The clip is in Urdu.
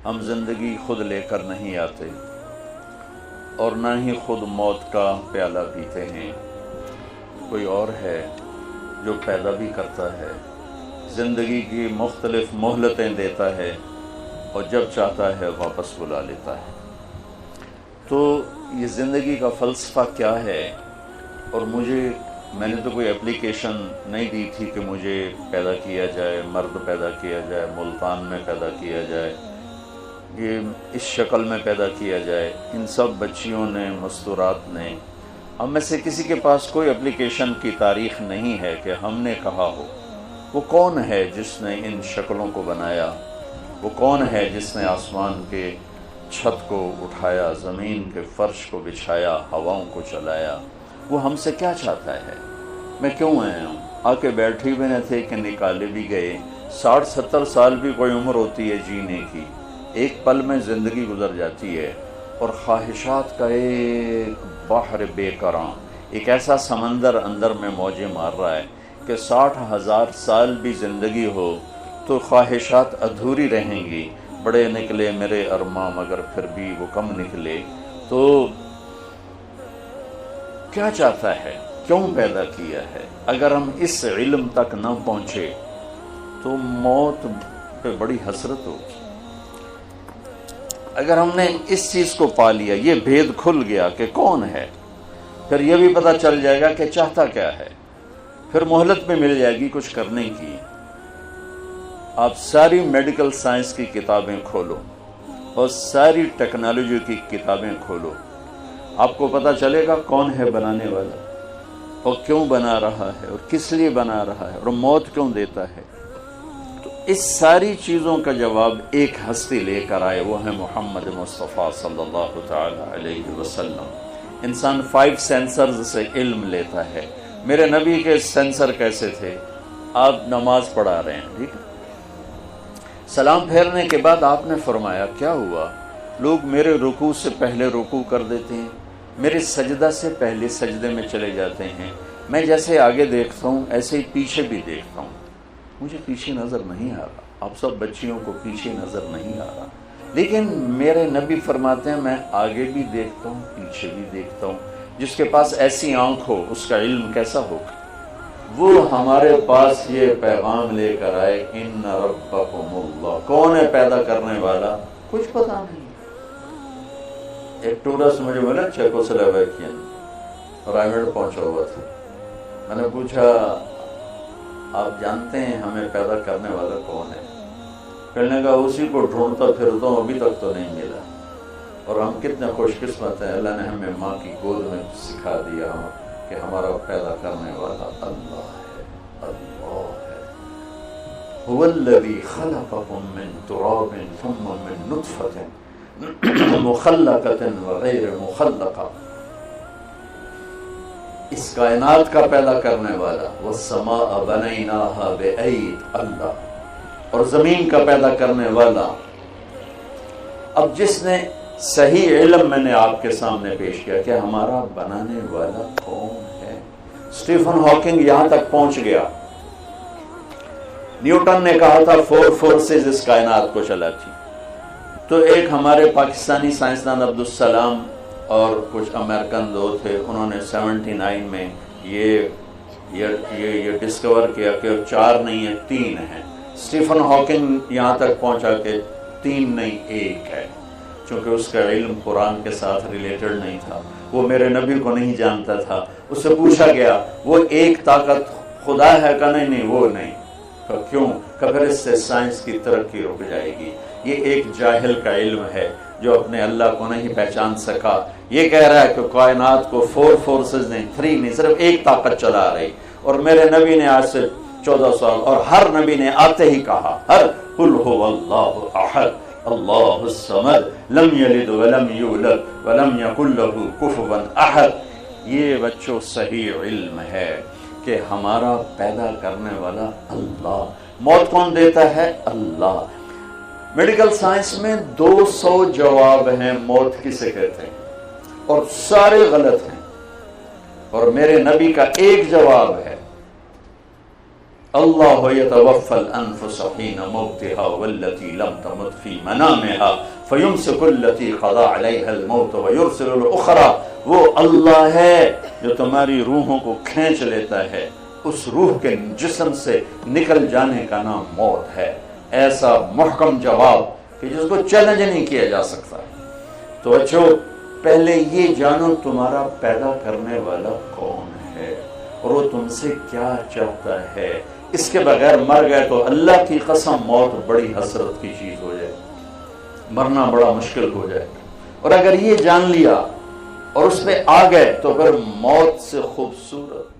ہم زندگی خود لے کر نہیں آتے اور نہ ہی خود موت کا پیالہ پیتے ہیں، کوئی اور ہے جو پیدا بھی کرتا ہے، زندگی کی مختلف مہلتیں دیتا ہے اور جب چاہتا ہے واپس بلا لیتا ہے۔ تو یہ زندگی کا فلسفہ کیا ہے؟ اور میں نے تو کوئی اپلیکیشن نہیں دی تھی کہ مجھے پیدا کیا جائے، مرد پیدا کیا جائے، ملتان میں پیدا کیا جائے، یہ اس شکل میں پیدا کیا جائے۔ ان سب بچیوں نے، مستورات نے، ہم میں سے کسی کے پاس کوئی اپلیکیشن کی تاریخ نہیں ہے کہ ہم نے کہا ہو وہ کون ہے جس نے ان شکلوں کو بنایا، وہ کون ہے جس نے آسمان کے چھت کو اٹھایا، زمین کے فرش کو بچھایا، ہواؤں کو چلایا، وہ ہم سے کیا چاہتا ہے؟ میں کیوں آیا ہوں؟ آ کے بیٹھے ہوئے نہ تھے کہ نکالے بھی گئے۔ 60-70 سال بھی کوئی عمر ہوتی ہے جینے کی، ایک پل میں زندگی گزر جاتی ہے، اور خواہشات کا ایک بحر بے کراں، ایک ایسا سمندر اندر میں موجیں مار رہا ہے کہ 60,000 سال بھی زندگی ہو تو خواہشات ادھوری رہیں گی۔ بڑے نکلے میرے ارماں مگر پھر بھی وہ کم نکلے۔ تو کیا چاہتا ہے؟ کیوں پیدا کیا ہے؟ اگر ہم اس علم تک نہ پہنچے تو موت پہ بڑی حسرت ہوگی۔ اگر ہم نے اس چیز کو پا لیا، یہ بھید کھل گیا کہ کون ہے، پھر یہ بھی پتہ چل جائے گا کہ چاہتا کیا ہے، پھر مہلت بھی مل جائے گی کچھ کرنے کی۔ آپ ساری میڈیکل سائنس کی کتابیں کھولو اور ساری ٹیکنالوجی کی کتابیں کھولو، آپ کو پتہ چلے گا کون ہے بنانے والا، اور کیوں بنا رہا ہے، اور کس لیے بنا رہا ہے، اور موت کیوں دیتا ہے۔ تو اس ساری چیزوں کا جواب ایک ہستی لے کر آئے، وہ ہے محمد مصطفیٰ صلی اللہ تعالی علیہ وسلم۔ انسان 5 سینسرز سے علم لیتا ہے۔ میرے نبی کے سینسر کیسے تھے؟ آپ نماز پڑھا رہے ہیں، ٹھیک ہے، سلام پھیرنے کے بعد آپ نے فرمایا کیا ہوا؟ لوگ میرے رکوع سے پہلے رکوع کر دیتے ہیں، میرے سجدہ سے پہلے سجدے میں چلے جاتے ہیں، میں جیسے آگے دیکھتا ہوں ایسے ہی پیچھے بھی دیکھتا ہوں، مجھے پیچھے نظر نہیں آ رہا۔ آپ سب بچیوں کو پیچھے نظر نہیں آ رہا، لیکن میرے نبی فرماتے ہیں میں آگے بھی دیکھتا ہوں، پیچھے بھی دیکھتا ہوں۔ جس کے پاس ایسی آنکھ ہو اس کا علم کیسا ہوگا؟ وہ ہمارے پاس یہ پیغام لے کر آئے، ان ربکم اللہ۔ کون ہے پیدا کرنے والا؟ کچھ پتہ نہیں۔ ایک ٹورسٹ مجھے بولا چیکوسلوواکین، رائمنڈ پہنچا ہوا تھا، میں نے پوچھا آپ جانتے ہیں ہمیں پیدا کرنے والا کون ہے؟ کہنے کا اسی کو ڈھونڈتا پھرتا ہوں، ابھی تک تو نہیں ملا۔ اور ہم کتنے خوش قسمت ہیں، اللہ نے ہمیں ماں کی گود میں سکھا دیا کہ ہمارا پیدا کرنے والا اللہ ہے، اللہ ہے۔ هو الذی خلقکم من تراب ثم من نطفة مخلقة وغیر مخلقة، اس کائنات کا پیدا کرنے والا، والسماء بنیناها بأید، اللہ، اور زمین کا پیدا کرنے والا۔ اب جس نے صحیح علم میں نے آپ کے سامنے پیش کیا کہ ہمارا بنانے والا کون ہے۔ اسٹیفن ہاکنگ یہاں تک پہنچ گیا۔ نیوٹن نے کہا تھا 4 فورسز اس کائنات کو چلاتی، تو ایک ہمارے پاکستانی سائنسدان عبدالسلام اور کچھ امریکن دو تھے، انہوں نے 79 میں یہ ڈسکور کیا کہ 4 نہیں ہیں، 3 ہیں۔ اسٹیفن ہاکنگ یہاں تک پہنچا کہ 3 نہیں 1 ہے، چونکہ اس کا علم قرآن کے ساتھ ریلیٹڈ نہیں تھا، وہ میرے نبی کو نہیں جانتا تھا۔ اس سے پوچھا گیا وہ ایک طاقت خدا ہے کہ نہیں؟ وہ نہیں۔ کہ کیوں؟ کہ پھر اس سے سائنس کی ترقی رک جائے گی۔ یہ ایک جاہل کا علم ہے جو اپنے اللہ کو نہیں پہچان سکا۔ یہ کہہ رہا ہے کہ کائنات کو 4 فورسز نہیں، 3 نہیں، صرف ایک طاقت چلا رہی۔ اور میرے نبی نے آج سے 14 سال، اور ہر نبی نے آتے ہی کہا، ہر قل هو اللہ احد اللہ الصمد لم یلد ولم یولد ولم یکن له کفوا احد۔ یہ بچوں صحیح علم ہے کہ ہمارا پیدا کرنے والا اللہ۔ موت کون دیتا ہے؟ اللہ۔ میڈیکل سائنس میں 200 جواب ہیں موت کسے کہتے ہیں، اور سارے غلط ہیں، اور میرے نبی کا ایک جواب ہے، اللہ یتوفی الانفس حین موتها والتی لم تمت فی منامها فیمسک التی قضى علیها الموت ویرسل الاخرى. وہ اللہ ہے جو تمہاری روحوں کو کھینچ لیتا ہے، اس روح کے جسم سے نکل جانے کا نام موت ہے. ایسا محکم جواب کہ جس کو چیلنج نہیں کیا جا سکتا. تو بچوں، پہلے یہ جانو تمہارا پیدا کرنے والا کون ہے اور وہ تم سے کیا چاہتا ہے. اس کے بغیر مر گئے تو اللہ کی قسم موت بڑی حسرت کی چیز ہو جائے، مرنا بڑا مشکل ہو جائے. اور اگر یہ جان لیا اور اس پہ آ گئے تو پھر موت سے خوبصورت